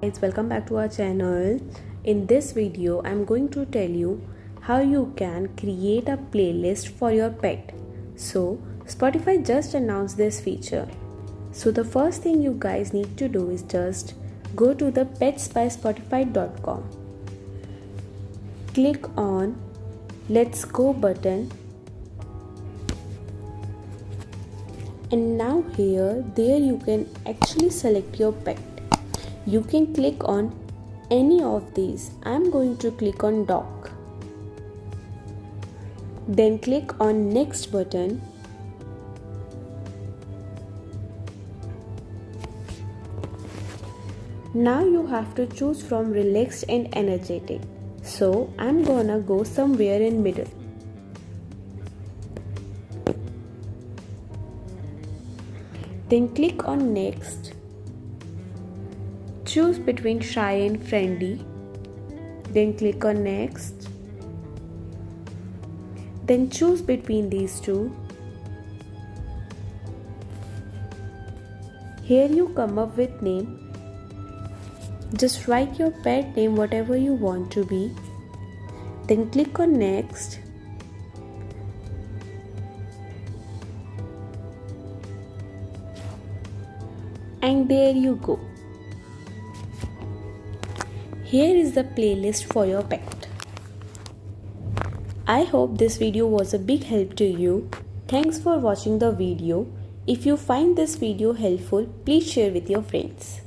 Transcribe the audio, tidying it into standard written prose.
Guys, welcome back to our channel. In this video I'm going to tell you how you can create a playlist for your pet. So Spotify just announced this feature. So the first thing you guys need to do is just go to the petsbyspotify.com. Click on Let's Go button, and now there you can actually select your pet. You can click on any of these. I'm going to click on dog. Then click on next button. Now you have to choose from relaxed and energetic. So I'm gonna go somewhere in middle. Then click on next. Choose between shy and friendly. Then click on next. Then choose between these two. Here you come up with name. Just write your pet name whatever you want to be. Then click on next. And there you go. Here is the playlist for your pet. I hope this video was a big help to you. Thanks for watching the video. If you find this video helpful, please share with your friends.